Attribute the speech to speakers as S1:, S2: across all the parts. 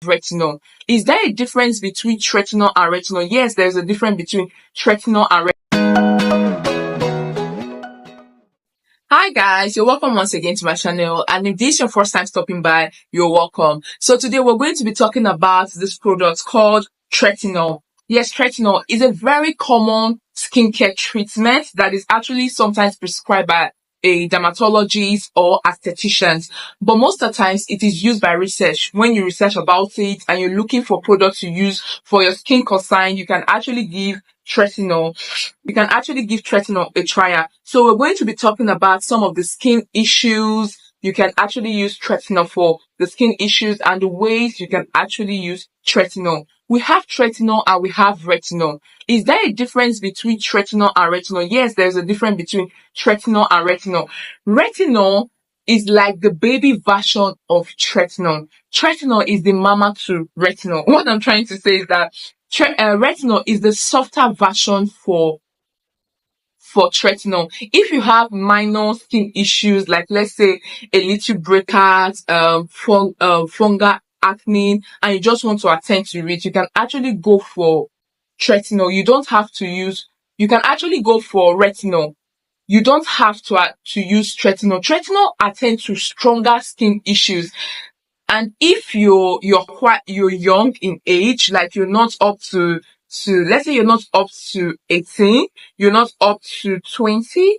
S1: retinol. Is there a difference between tretinoin and retinol? Yes, there's a difference between tretinoin and retinol. Hi guys, you're welcome once again to my channel, and if this is your first time stopping by, you're welcome. So today we're going to be talking about this product called tretinoin. Yes, tretinoin is a very common skincare treatment that is actually sometimes prescribed by a dermatologist or aestheticians, but most of the times it is used by research. When you research about it and you're looking for products to use for your skin concern, you can actually give tretinoin. You can actually give tretinoin a trial. So we're going to be talking about some of the skin issues you can actually use tretinoin for, the skin issues and the ways you can actually use tretinoin. We have tretinoin and we have retinol. Is there a difference between tretinoin and retinol? Yes, there's a difference between tretinoin and retinol. Retinol is like the baby version of tretinoin. Tretinoin is the mama to retinol. What I'm trying to say is that retinol is the softer version for tretinoin. If you have minor skin issues, like let's say a little breakouts, fungal acne, and you just want to attend to it, you can actually go for tretinoin. You can actually go for retinol. You don't have to use tretinoin. Tretinoin attend to stronger skin issues. And if you're young in age, like you're not up to let's say you're not up to 18, you're not up to 20,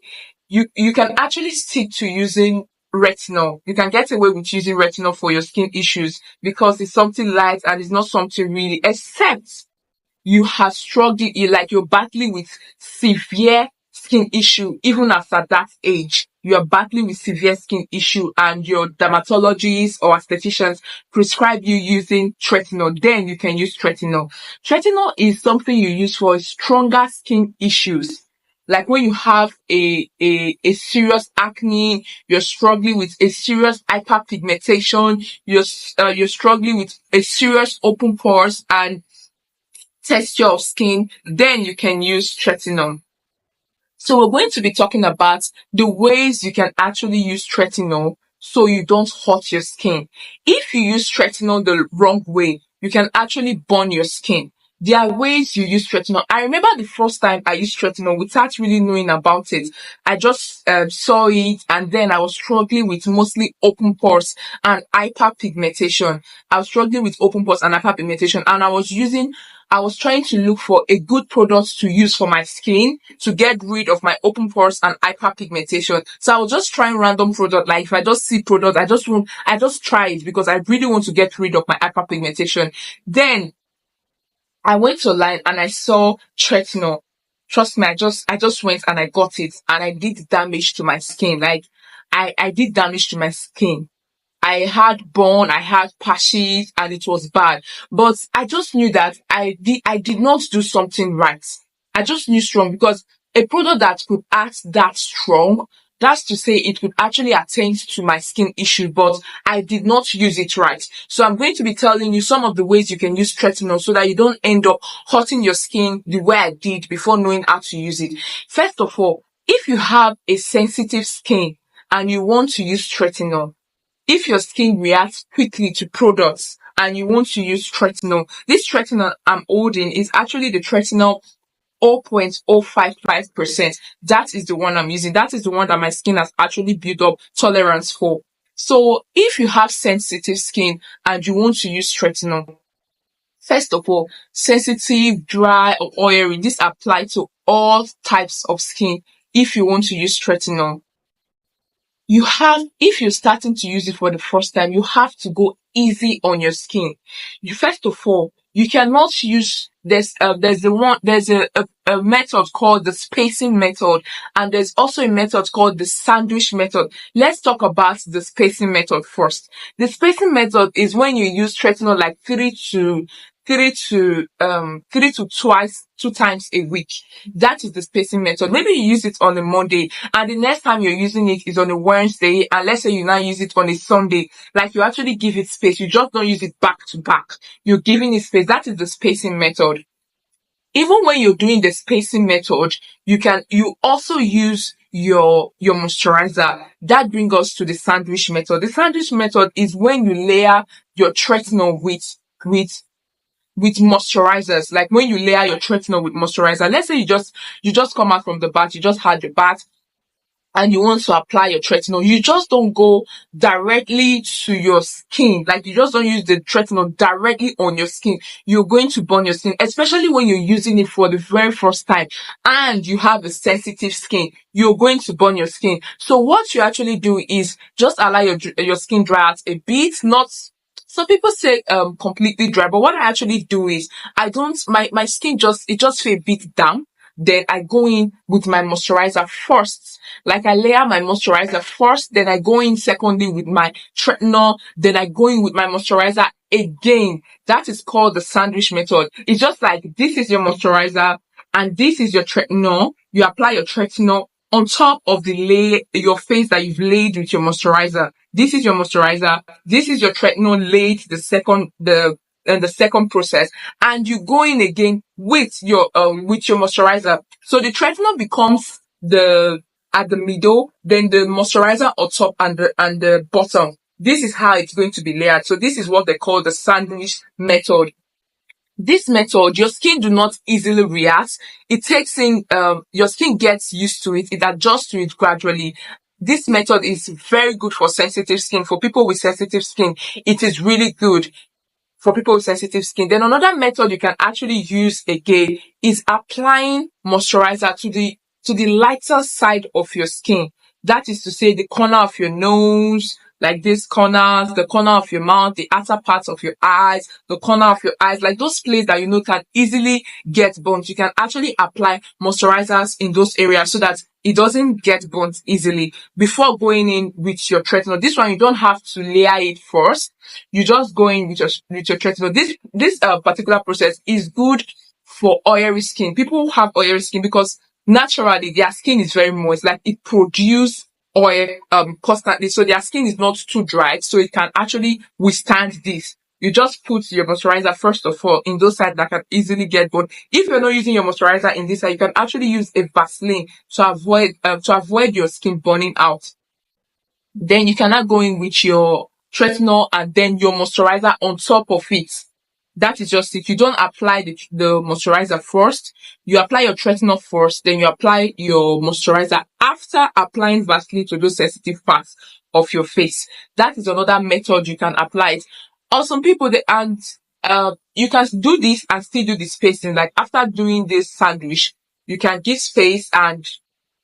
S1: you can actually stick to using retinol. You can get away with using retinol for your skin issues because it's something light and it's not something really, except you have struggled, you're battling with severe skin issue. Even after that age, you are battling with severe skin issue and your dermatologist or aestheticians prescribe you using tretinoin, then you can use tretinoin. Tretinoin is something you use for stronger skin issues. Like when you have a serious acne, you're struggling with a serious hyperpigmentation, you're struggling with a serious open pores and texture of skin, then you can use tretinoin. So we're going to be talking about the ways you can actually use tretinoin so you don't hurt your skin. If you use tretinoin the wrong way, you can actually burn your skin. There are ways you use tretinoin. I remember the first time I used tretinoin without really knowing about it. I just saw it, and then I was struggling with mostly open pores and hyperpigmentation. I was struggling with open pores and hyperpigmentation, and I was trying to look for a good product to use for my skin to get rid of my open pores and hyperpigmentation. So I was just trying random product. Like if I just see product, I just try it because I really want to get rid of my hyperpigmentation. Then I went online and I saw tretinoin. Trust me, I just went and I got it, and I did damage to my skin. Like I did damage to my skin. I had burn, I had patches, and it was bad. But I just knew that I did not do something right. I just knew strong, because a product that could act that strong, that's to say it could actually attend to my skin issue, but I did not use it right. So I'm going to be telling you some of the ways you can use tretinoin so that you don't end up hurting your skin the way I did before knowing how to use it. First of all, if you have a sensitive skin and you want to use tretinoin, if your skin reacts quickly to products and you want to use tretinoin, this tretinoin I'm holding is actually the tretinoin 0.055%. That is the one I'm using. That is the one that my skin has actually built up tolerance for. So if you have sensitive skin and you want to use tretinoin, first of all, sensitive, dry, or oily, this applies to all types of skin. If you want to use tretinoin, if you're starting to use it for the first time, you have to go easy on your skin. First of all, you cannot use there's a method called the spacing method, and there's also a method called the sandwich method. Let's talk about the spacing method first. The spacing method is when you use tretinoin like two times a week. That is the spacing method. Maybe you use it on a Monday, and the next time you're using it is on a Wednesday, and let's say you now use it on a Sunday. Like, you actually give it space. You just don't use it back to back. You're giving it space. That is the spacing method. Even when you're doing the spacing method, you also use your moisturizer. That brings us to the sandwich method. The sandwich method is when you layer your tretinoin with with moisturizers. Like when you layer your tretinoin with moisturizer, let's say you just come out from the bath, you just had your bath, and you want to apply your tretinoin, you just don't go directly to your skin. Like you just don't use the tretinoin directly on your skin. You're going to burn your skin, especially when you're using it for the very first time and you have a sensitive skin. You're going to burn your skin. So what you actually do is just allow your skin dry out a bit. Not some people say completely dry, but what I actually do is I don't my skin just feel a bit damp. Then I go in with my moisturizer first. Like I layer my moisturizer first, then I go in secondly with my tretinoin, then I go in with my moisturizer again. That is called the sandwich method. It's just like this is your moisturizer and this is your tretinoin. You apply your tretinoin on top of your face that you've laid with your moisturizer. This is your moisturizer. This is your tretinoin laid the second process, and you go in again with your moisturizer. So the tretinoin becomes the at the middle, then the moisturizer on top and the bottom. This is how it's going to be layered. So this is what they call the sandwich method. This method, your skin do not easily react. It takes in your skin gets used to it. It adjusts to it gradually. This method is very good for sensitive skin. For people with sensitive skin, it is really good for people with sensitive skin. Then another method you can actually use again is applying moisturizer to the lighter side of your skin. That is to say the corner of your nose, like these corners, the corner of your mouth, the outer parts of your eyes, the corner of your eyes, like those places that you know can easily get burnt. You can actually apply moisturizers in those areas so that it doesn't get burnt easily before going in with your tretinoin. This one, you don't have to layer it first. You just go in with your tretinoin. This particular process is good for oily skin. People who have oily skin, because naturally their skin is very moist, like it produces oil constantly, so their skin is not too dry, so it can actually withstand this. You just put your moisturizer first of all in those sides that can easily get burned. If you're not using your moisturizer in this side, you can actually use a Vaseline to avoid your skin burning out. Then you can now go in with your tretinoin and then your moisturizer on top of it. That is just it. You don't apply the moisturizer first. You apply your tretinoin first, then you apply your moisturizer after applying Vaseline to those sensitive parts of your face. That is another method you can apply it. Or some people, you can do this and still do the spacing. Like after doing this sandwich, you can give space and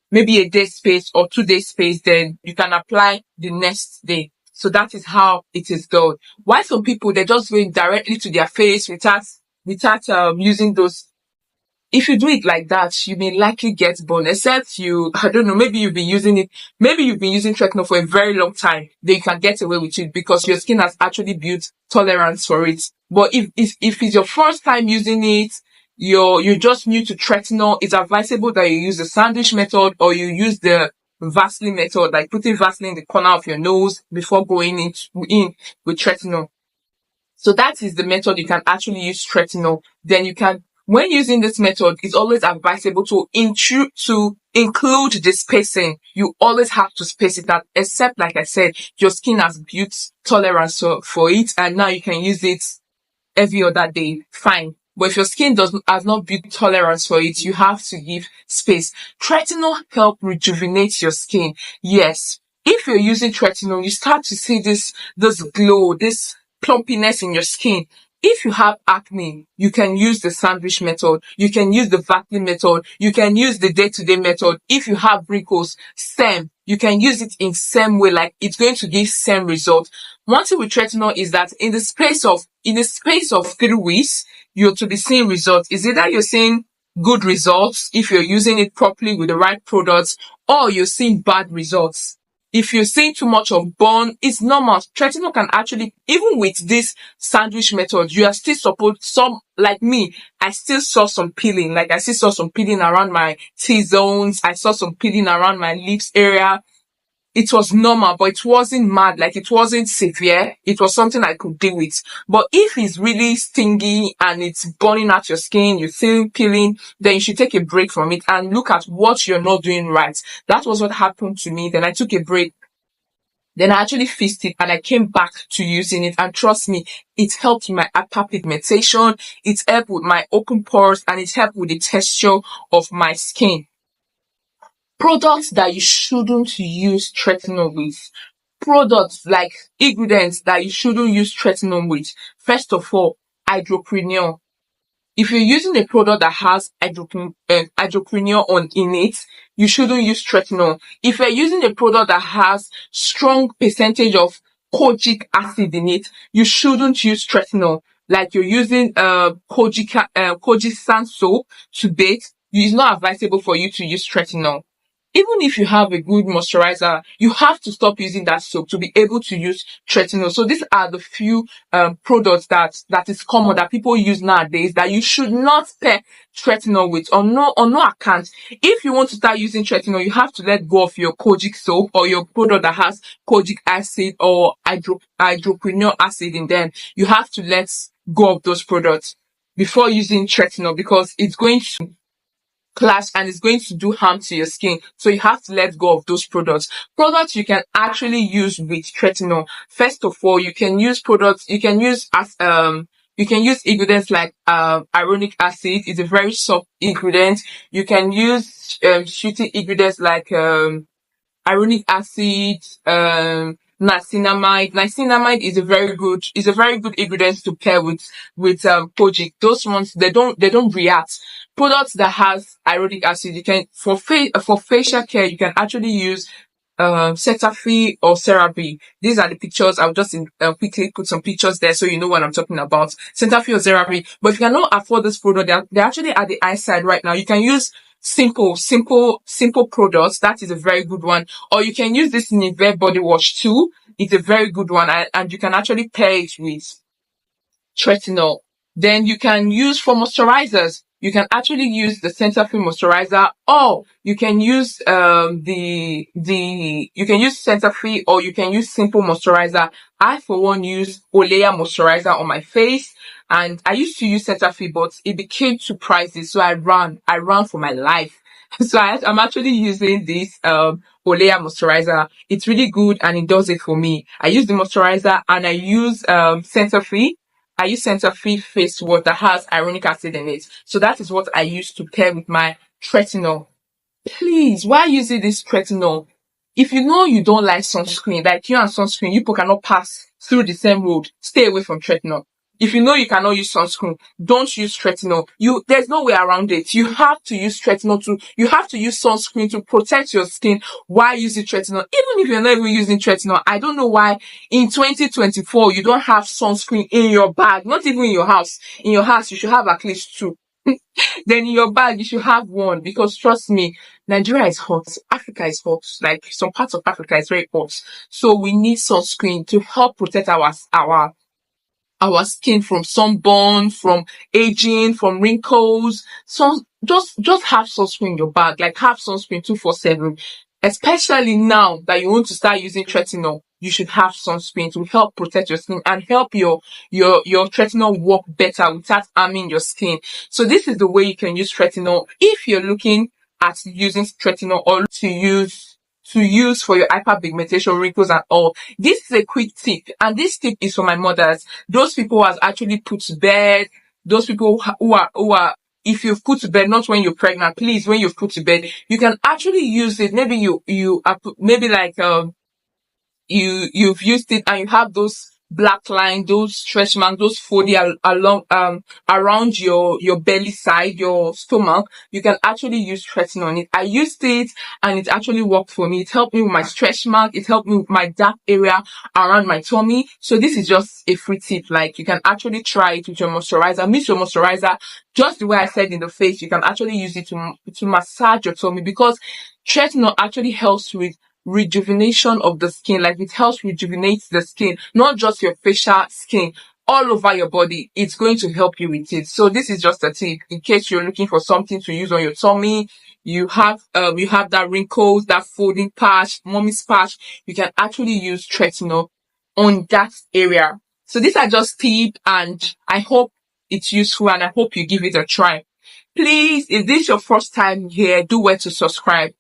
S1: maybe a day space or 2 day space, then you can apply the next day. So that is how it is done. Why some people, they just go directly to their face without using those. If you do it like that, you may likely get burned, except I don't know, maybe you've been using tretinoin for a very long time. Then you can get away with it because your skin has actually built tolerance for it. But if it's your first time using it, you're just new to tretinoin, it's advisable that you use the sandwich method or you use the Vaseline method, like putting Vaseline in the corner of your nose before going in with tretinoin. So that is the method you can actually use tretinoin. Then when using this method, it's always advisable to include the spacing. You always have to space it out, except like I said, your skin has built tolerance for it and now you can use it every other day. Fine. But if your skin has not built tolerance for it, you have to give space. Tretinoin help rejuvenate your skin. Yes. If you're using tretinoin, you start to see this glow, this plumpiness in your skin. If you have acne, you can use the sandwich method. You can use the Vaseline method. You can use the day-to-day method. If you have wrinkles, same. You can use it in same way, like it's going to give same result. One thing with tretinoin is that in the space of 3 weeks, you're to be seeing results. Is either you're seeing good results if you're using it properly with the right products, or you're seeing bad results. If you're seeing too much of burn, it's normal. Tretinoin can actually, even with this sandwich method, you are still like me, I still saw some peeling. Like I still saw some peeling around my T-zones. I saw some peeling around my lips area. It was normal, but it wasn't mad. Like it wasn't severe. It was something I could deal with. But if it's really stingy and it's burning out your skin, you're still peeling, then you should take a break from it and look at what you're not doing right. That was what happened to me. Then I took a break. Then I actually fixed it and I came back to using it. And trust me, it helped with my hyperpigmentation, it helped with my open pores, and it helped with the texture of my skin. Products that you shouldn't use tretinoin with. Products like ingredients that you shouldn't use tretinoin with. First of all, hydroquinone. If you're using a product that has hydroquinone in it, you shouldn't use tretinoin. If you're using a product that has strong percentage of kojic acid in it, you shouldn't use tretinoin. Like you're using kojic soap to bathe, it's not advisable for you to use tretinoin. Even if you have a good moisturizer, you have to stop using that soap to be able to use tretinoin. So these are the few products that is common that people use nowadays that you should not pair tretinoin with, on no account. If you want to start using tretinoin, you have to let go of your kojic soap or your product that has kojic acid or hydroquinone acid in them. You have to let go of those products before using tretinoin, because it's going to clash and it's going to do harm to your skin. So you have to let go of those products. Products you can actually use with tretinoin. First of all, you can use ingredients like hyaluronic acid. It's a very soft ingredient. You can use soothing ingredients like hyaluronic acid, niacinamide. Niacinamide is a very good ingredient to pair with kojic. Those ones, they don't react. Products that has hyaluronic acid, you can for facial care, you can actually use Cetaphil or CeraVe. These are the pictures. I'll just quickly put some pictures there so you know what I'm talking about. Cetaphil or CeraVe. But if you cannot afford this product, they're actually at the eye side right now. You can use simple products. That is a very good one. Or you can use this Nivea body wash too. It's a very good one, and you can actually pair it with tretinoin. Then you can use for moisturizers. You can actually use the Cetaphil moisturizer, or you can use you can use Cetaphil, or you can use simple moisturizer. I for one use Olea moisturizer on my face, and I used to use Cetaphil, but it became too pricey, so I ran for my life. So I'm actually using this Olea moisturizer. It's really good and it does it for me. I use the moisturizer and I use Cetaphil. I use Cetaphil face wash that has hyaluronic acid in it. So that is what I use to pair with my tretinoin. Please, why using this tretinoin? If you know you don't like sunscreen, like you and sunscreen, you people cannot pass through the same road, stay away from tretinoin. If you know you cannot use sunscreen, don't use tretinoin. There's no way around it. You have to use tretinoin you have to use sunscreen to protect your skin while using tretinoin. Even if you're not even using tretinoin, I don't know why in 2024 you don't have sunscreen in your bag, not even in your house. In your house, you should have at least two. Then in your bag, you should have one, because trust me, Nigeria is hot. Africa is hot. Like some parts of Africa is very hot. So we need sunscreen to help protect our skin from sunburn, from aging, from wrinkles. So just have sunscreen in your bag. Like have sunscreen 24/7. Especially now that you want to start using tretinoin, you should have sunscreen to help protect your skin and help your tretinoin work better without harming your skin. So this is the way you can use tretinoin if you're looking at using tretinoin, or to use for your hyperpigmentation, wrinkles and all. This is a quick tip, and this tip is for my mothers, those people who have actually put to bed, those people who are if you've put to bed, not when you're pregnant, please, when you've put to bed, you can actually use it. Maybe maybe like you've used it and you have those black line, those stretch marks, those folding along around your belly side, your stomach. You can actually use tretinoin on it. I used it and it actually worked for me. It helped me with my stretch mark. It helped me with my dark area around my tummy. So this is just a free tip. Like you can actually try it with your moisturizer. Mix your moisturizer just the way I said in the face. You can actually use it to massage your tummy, because tretinoin actually helps with rejuvenation of the skin. Like it helps rejuvenate the skin, not just your facial skin, all over your body. It's going to help you with it. So this is just a tip in case you're looking for something to use on your tummy. You have that wrinkles, that folding patch, mommy's patch. You can actually use tretinoin on that area. So these are just tips, and I hope it's useful, and I hope you give it a try. Please, if this is your first time here, do well to subscribe.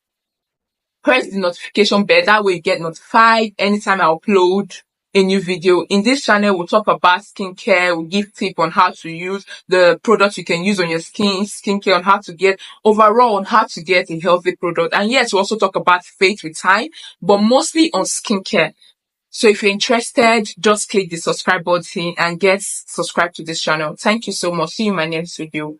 S1: press the notification bell. That way you get notified anytime I upload a new video. In this channel, we'll talk about skincare. We'll give tips on how to use the products you can use on your skincare, on how to get overall, on how to get a healthy product. And yes, we also talk about faith with time, but mostly on skincare. So if you're interested, just click the subscribe button and get subscribed to this channel. Thank you so much. See you in my next video.